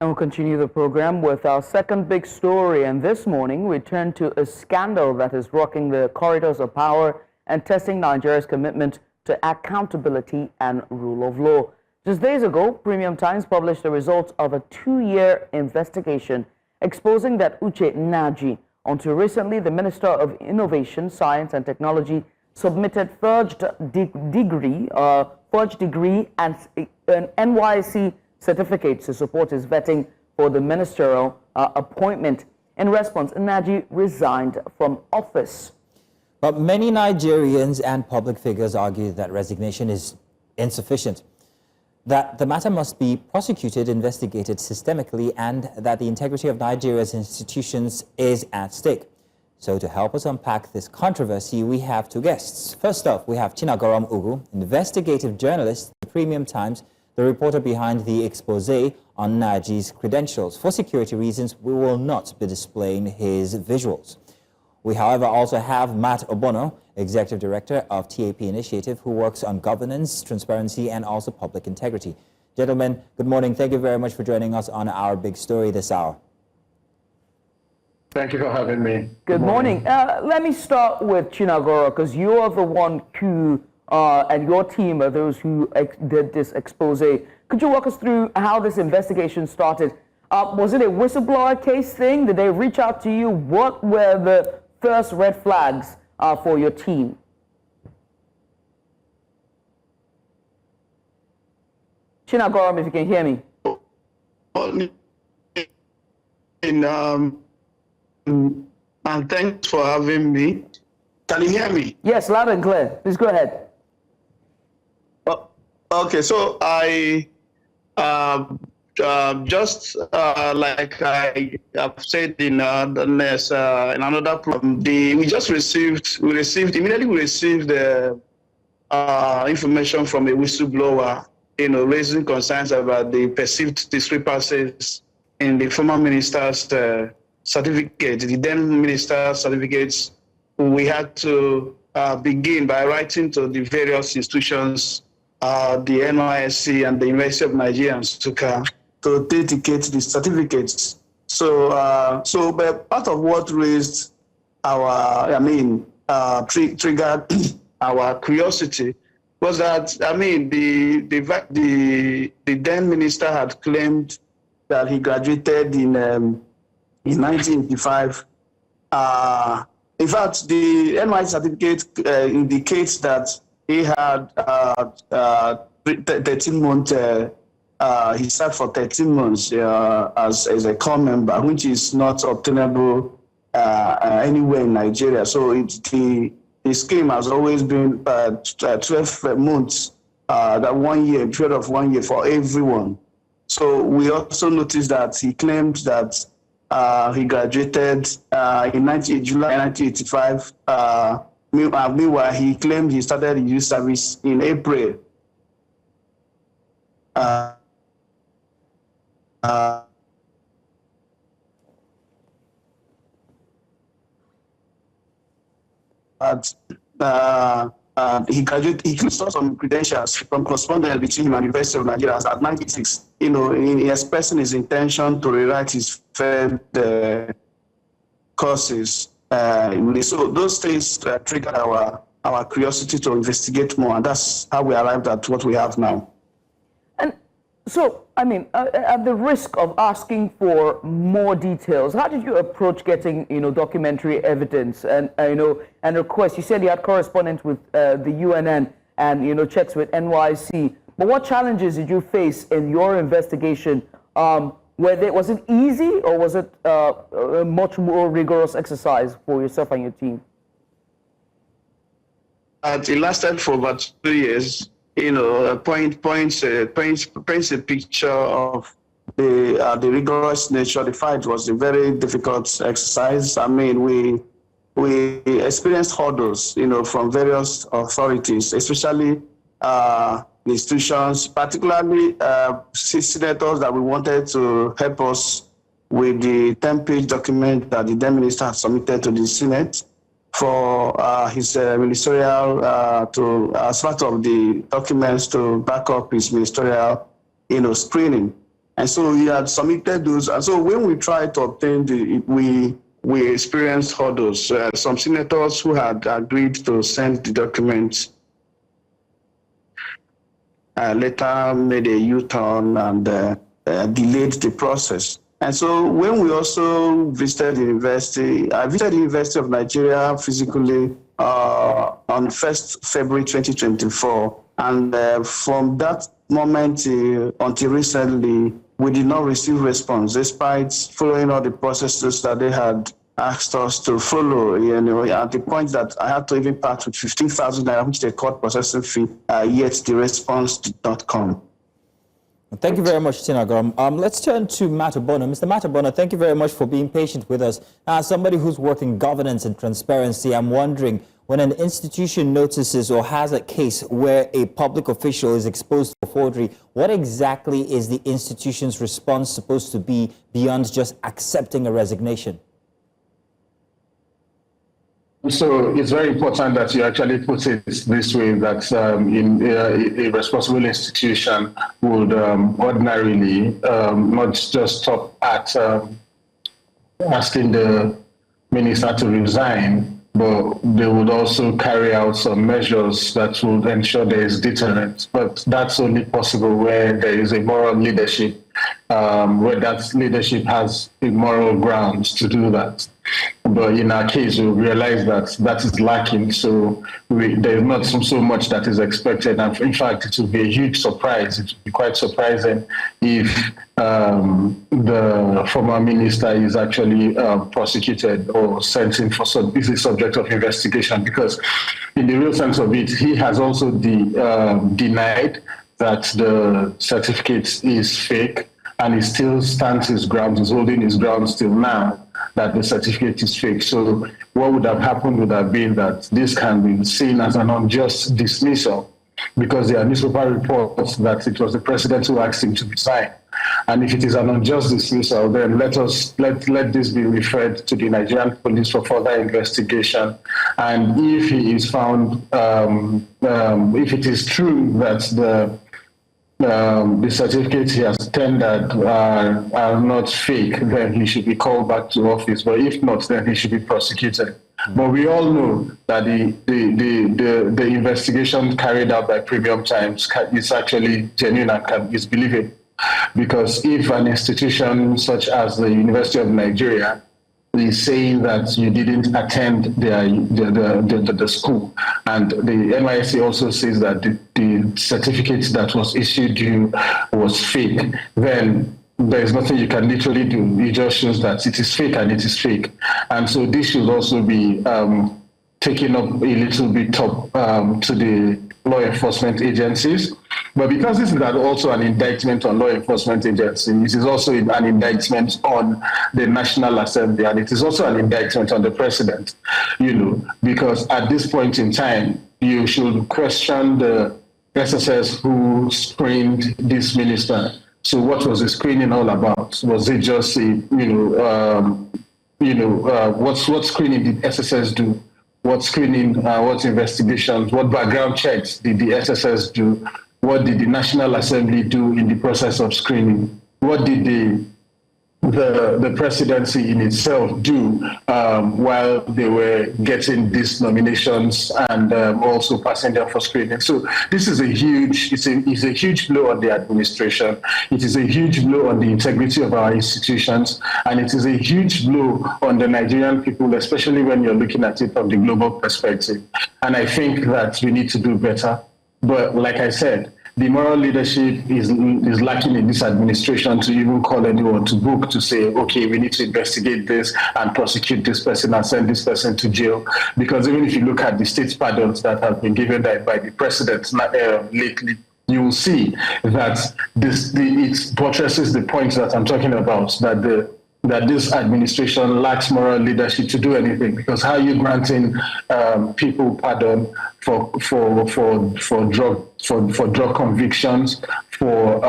And we'll continue the program with our second big story. And this morning, we turn to a scandal that is rocking the corridors of power and testing Nigeria's commitment to accountability and rule of law. Just days ago, Premium Times published the results of a 2-year investigation exposing that Uche Nnaji, until recently the Minister of Innovation, Science and Technology, submitted forged degree and an NYSC certificate to support his vetting for the ministerial appointment. In response, Nnaji resigned from office. But many Nigerians and public figures argue that resignation is insufficient, that the matter must be prosecuted, investigated systemically, and that the integrity of Nigeria's institutions is at stake. So to help us unpack this controversy, we have two guests. First off, we have Chinagorom Ugwu, investigative journalist at Premium Times, the reporter behind the exposé on Nnaji's credentials. For security reasons, we will not be displaying his visuals. We, however, also have Mart Obono, executive director of TAP Initiative, who works on governance, transparency, and also public integrity. Gentlemen, good morning. Thank you very much for joining us on our big story this hour. Thank you for having me. Good morning. Let me start with Chinagoro, because you're the one who, and your team are those who did this expose. Could you walk us through how this investigation started? Was it a whistleblower case thing? Did they reach out to you? What were the first red flags for your team? Chinagorom, if you can hear me. And thanks for having me. Can you hear me? Yes, loud and clear. Please go ahead. Okay, so I just like I have said in another program, we immediately received the information from a whistleblower, raising concerns about the perceived discrepancies in the former minister's certificate, the then minister's certificates. We had to begin by writing to the various institutions, the NYSC and the University of Nigeria to dedicate the certificates. So, but part of what raised our, triggered our curiosity was that, the then minister had claimed that he graduated in 1985. In fact, the NYSC certificate indicates that he had 13 months. He served for 13 months as a core member, which is not obtainable anywhere in Nigeria. So the scheme has always been 12 months, that 1 year, period of 1 year for everyone. So we also noticed that he claimed that he graduated in July 1985. Meanwhile, he claimed he started his youth service in April. He graduated. He saw some credentials from correspondence between him and the University of Nigeria at 96. In expressing his intention to rewrite his failed courses. So those things triggered our curiosity to investigate more, and that's how we arrived at what we have now. And so, at the risk of asking for more details, how did you approach getting, documentary evidence and requests? You said you had correspondence with the UNN and, checks with NYSC. But what challenges did you face in your investigation? Was it easy, or was it a much more rigorous exercise for yourself and your team? It lasted for about 2 years. Paints a picture of the rigorous nature. The fight was a very difficult exercise. We experienced hurdles, from various authorities, especially institutions, particularly senators that we wanted to help us with the 10-page document that the then minister had submitted to the Senate for his ministerial, as part of the documents to back up his ministerial, screening. And so he had submitted those. And so when we tried to obtain we experienced hurdles. Some senators who had agreed to send the documents later made a U-turn and delayed the process. And so when we also visited the university, I visited the University of Nigeria physically on 1st February 2024. And from that moment until recently, we did not receive response, despite following all the processes that they had asked us to follow, at the point that I had to even part with 15,000 naira, which is a court processing fee, yet the response did not come. Thank you very much, Chinagorom. Let's turn to Mart Obono. Mr. Mart Obono, thank you very much for being patient with us. As somebody who's worked in governance and transparency, I'm wondering, when an institution notices or has a case where a public official is exposed for forgery, what exactly is the institution's response supposed to be beyond just accepting a resignation? So it's very important that you actually put it this way, that a responsible institution would ordinarily not just stop at asking the minister to resign, but they would also carry out some measures that would ensure there is deterrence. But that's only possible where there is a moral leadership, where that leadership has a moral grounds to do that. But in our case, we realize that that is lacking. So there's not so much that is expected. And in fact, it will be a huge surprise. It will be quite surprising if the former minister is actually prosecuted or sent in for is a subject of investigation. Because in the real sense of it, he has also denied that the certificate is fake, and he still stands his ground, he's holding his ground still now, that the certificate is fake. So what would have happened would have been that this can be seen as an unjust dismissal, because there are newspaper reports that it was the president who asked him to resign. And if it is an unjust dismissal, then let this be referred to the Nigerian police for further investigation. And if he is found, if it is true that the certificates he has tendered are not fake, then he should be called back to office. But if not, then he should be prosecuted. But we all know that the investigation carried out by Premium Times is actually genuine and is believable. Because if an institution such as the University of Nigeria is saying that you didn't attend the school, and the NYSC also says that the certificate that was issued you was fake, then there's nothing you can literally do. It just shows that it is fake, and it is fake. And so this should also be taken up a little bit up to the law enforcement agencies. But because this is also an indictment on law enforcement agencies, it is also an indictment on the National Assembly, and it is also an indictment on the president, because at this point in time, you should question the SSS who screened this minister. So what was the screening all about? Was it just what screening did SSS do? What screening, what investigations, what background checks did the SSS do? What did the National Assembly do in the process of screening? What did the presidency in itself do while they were getting these nominations and also passing them for screening? So this is a huge blow on the administration. It is a huge blow on the integrity of our institutions, and it is a huge blow on the Nigerian people, especially when you're looking at it from the global perspective. And I think that we need to do better. But like I said, the moral leadership is lacking in this administration to even call anyone to book to say, okay, we need to investigate this and prosecute this person and send this person to jail. Because even if you look at the state pardons that have been given by the president lately, you will see that it buttresses the point that I'm talking about, that this administration lacks moral leadership to do anything. Because how are you granting people pardon for drug convictions, for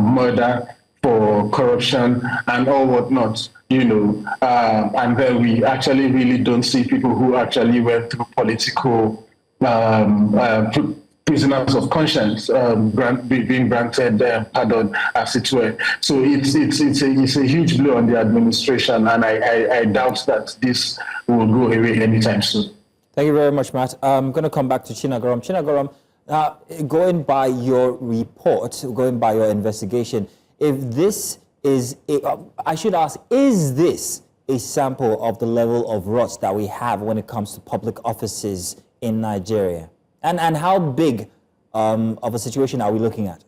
murder, for corruption, and all whatnot? And then we actually really don't see people who actually went through political prisoners of conscience being granted pardon, as it were. So it's a huge blow on the administration, and I doubt that this will go away anytime soon. Thank you very much, Matt. I'm going to come back to Chinagorom. Chinagorom, going by your report, going by your investigation, if this is, I should ask, is this a sample of the level of rot that we have when it comes to public offices in Nigeria? And how big of a situation are we looking at?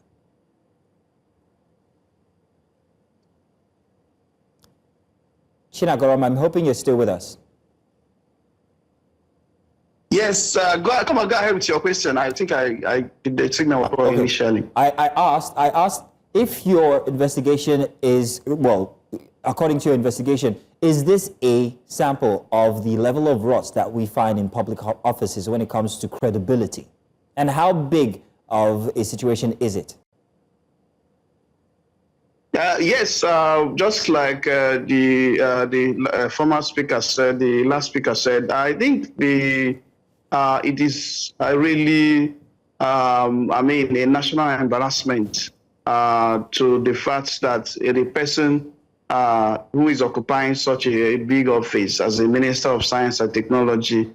Chinagorom, I'm hoping you're still with us. Yes, go ahead with your question. I think I did the signal initially. I asked if your investigation is, well, according to your investigation, is this a sample of the level of rot that we find in public offices when it comes to credibility? And how big of a situation is it? Yes, just like the former speaker said, the last speaker said, I think it is really, a national embarrassment to the fact that the person who is occupying such a big office as a Minister of Science and Technology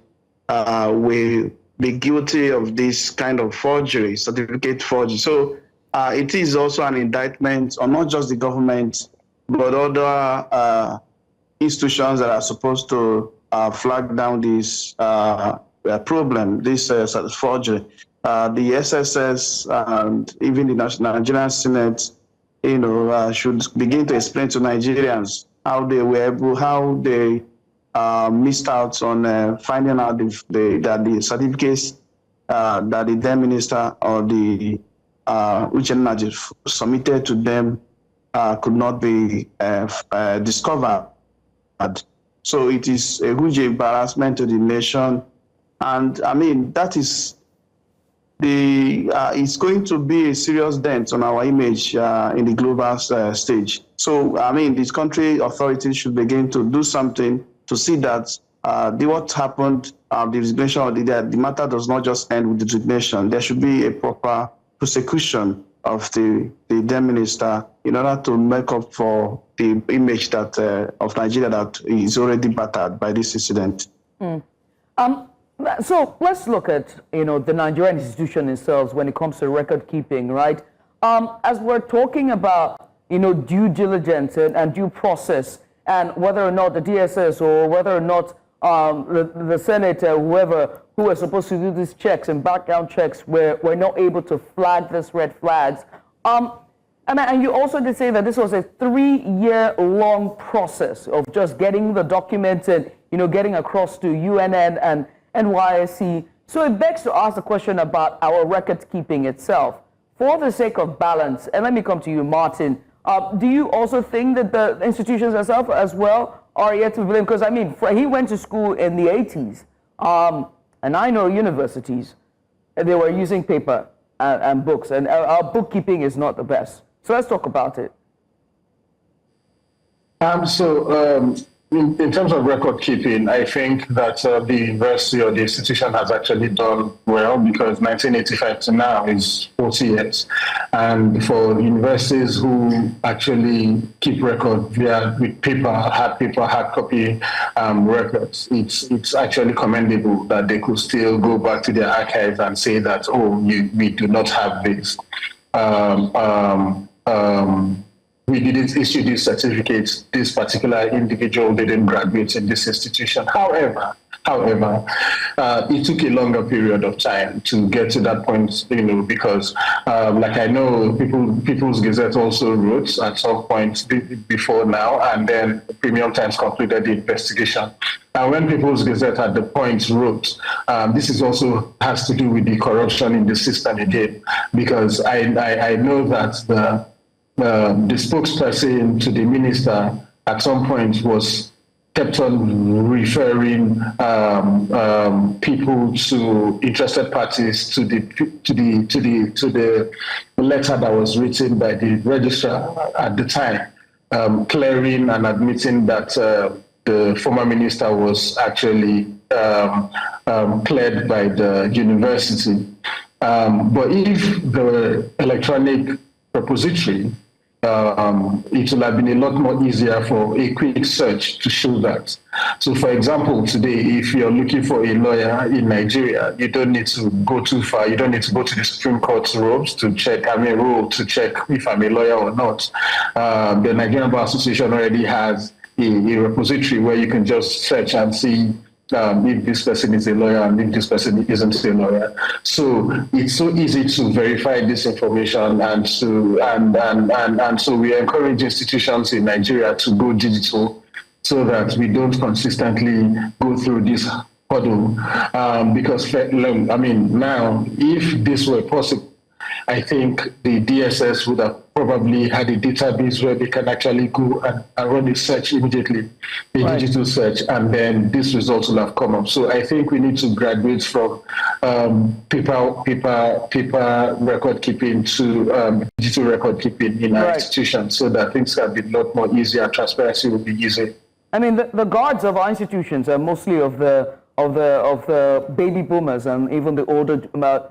will be guilty of this kind of forgery, certificate forgery. So it is also an indictment on not just the government, but other institutions that are supposed to flag down this problem, this forgery. The SSS and even the Nigerian Senate, should begin to explain to Nigerians how they were able, how they missed out on finding out that the certificates that the then minister or the Uche Nnaji submitted to them could not be discovered. So it is a huge embarrassment to the nation. And that is it's going to be a serious dent on our image in the global stage. So, this country authorities should begin to do something to see that what happened, the resignation of the matter does not just end with the resignation. There should be a proper prosecution of the then minister in order to make up for the image that of Nigeria that is already battered by this incident. So let's look at the Nigerian institution itself when it comes to record keeping, right? As we're talking about due diligence and due process, and whether or not the DSS or whether or not the Senate, whoever who was supposed to do these checks and background checks were not able to flag these red flags. And you also did say that this was a 3-year-long process of just getting the documents and getting across to UNN and NYSC. So it begs to ask the question about our record keeping itself. For the sake of balance, and let me come to you, Martin, do you also think that the institutions themselves as well are yet to be blamed? Because he went to school in the 80s, and I know universities, they were using paper and books, and our bookkeeping is not the best. So let's talk about it. In terms of record keeping, I think that the university or the institution has actually done well, because 1985 to now is 40 years. And for universities who actually keep record with hard copy records, it's actually commendable that they could still go back to their archives and say that, we do not have this. We didn't issue these certificates. This particular individual didn't graduate in this institution. However, it took a longer period of time to get to that point, because like I know People's Gazette also wrote at some point before now, and then Premium Times concluded the investigation. And when People's Gazette at the point wrote, this is also has to do with the corruption in the system again, because I know that the spokesperson to the minister at some point kept on referring people to interested parties to the letter that was written by the registrar at the time, clearing and admitting that the former minister was actually cleared by the university. But if the electronic repository, it will have been a lot more easier for a quick search to show that. So for example, today, if you're looking for a lawyer in Nigeria, you don't need to go too far. You don't need to go to the Supreme Court's robes to check, rule to check if I'm a lawyer or not. The Nigerian Bar Association already has a repository where you can just search and see if this person is a lawyer and if this person isn't a lawyer. So it's so easy to verify this information, and so we encourage institutions in Nigeria to go digital so that we don't consistently go through this hurdle. Because now, if this were possible, I think the DSS would have probably had a database where they can actually go and run a search immediately, digital search, and then this result will have come up. So I think we need to graduate from paper record keeping to digital record keeping in our institutions, so that things can be a lot more easier. Transparency will be easy. I mean, the guards of our institutions are mostly of the baby boomers and even the older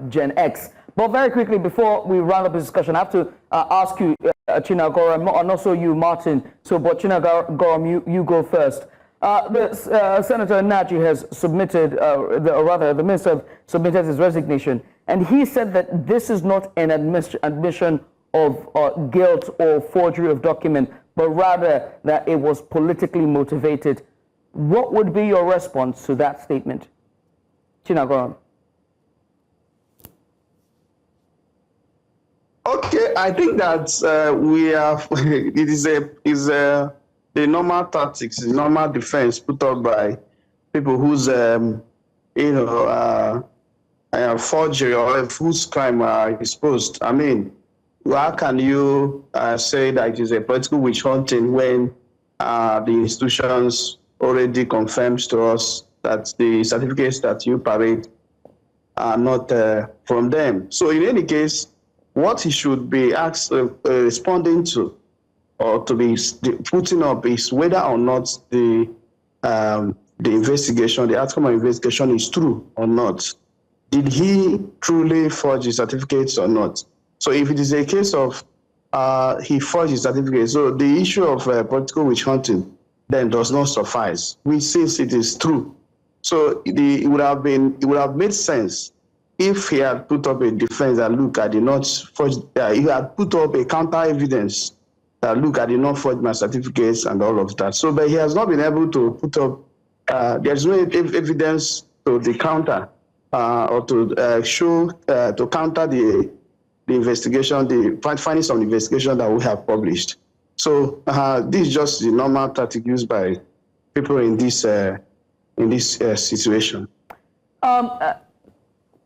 Gen X. But very quickly, before we round up this discussion, I have to ask you, Chinagorom, and also you, Martin. So, but Chinagorom, you go first. Senator Nnaji has submitted, the minister submitted his resignation, and he said that this is not an admission of guilt or forgery of document, but rather that it was politically motivated. What would be your response to that statement? Chinagorom. Okay, I think that it is the normal tactics, the normal defense put up by people whose forgery or whose crime are exposed. I mean, how can you say that it is a political witch hunting when the institutions already confirms to us that the certificates that you parade are not from them? So in any case, what he should be responding to, or to be putting up, is whether or not the investigation, the outcome of investigation is true or not. Did he truly forge his certificates or not? So if it is a case of he forged his certificates, so the issue of political witch hunting then does not suffice, which since it is true. So it would have made sense if he had put up a defense that, look, I did not forge, he had put up a counter evidence that, look, I did not forge my certificates and all of that. So, but he has not been able to put up, there's no evidence to the counter or to show, to counter the investigation, the findings of the investigation that we have published. So this is just the normal tactic used by people in this situation.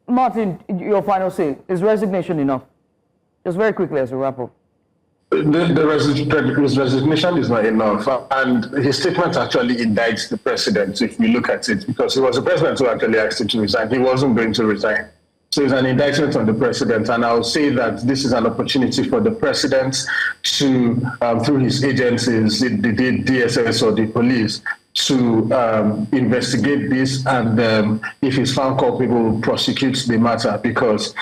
Martin, your final say. Is resignation enough? Just very quickly as a wrap-up. His resignation is not enough, and his statement actually indicts the president, if we look at it, because it was the president who actually asked him to resign. He wasn't going to resign. So it's an indictment on the president, and I'll say that this is an opportunity for the president to, through his agencies, the DSS or the police, to investigate this, and if he's found culpable, prosecute the matter, because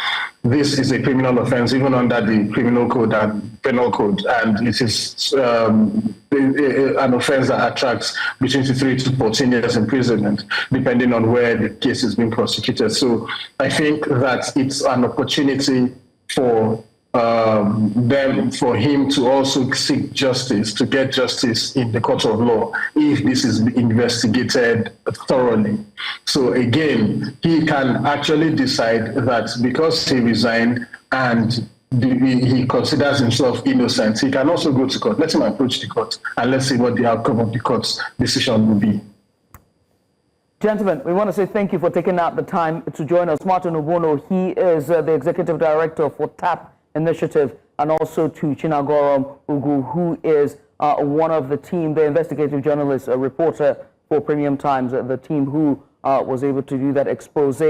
this is a criminal offense, even under the criminal code and penal code, and it is an offense that attracts between 3 to 14 years imprisonment, depending on where the case is being prosecuted. So I think that it's an opportunity for for him to also seek justice, to get justice in the court of law, if this is investigated thoroughly. So again, he can actually decide that because he resigned and he considers himself innocent, he can also go to court. Let him approach the court, and let's see what the outcome of the court's decision will be. Gentlemen, we want to say thank you for taking out the time to join us. Mart Obono, he is the executive director for TAP Initiative, and also to Chinagorom Ugwu, who is one of the team, the investigative journalist, a reporter for Premium Times, the team who was able to do that expose.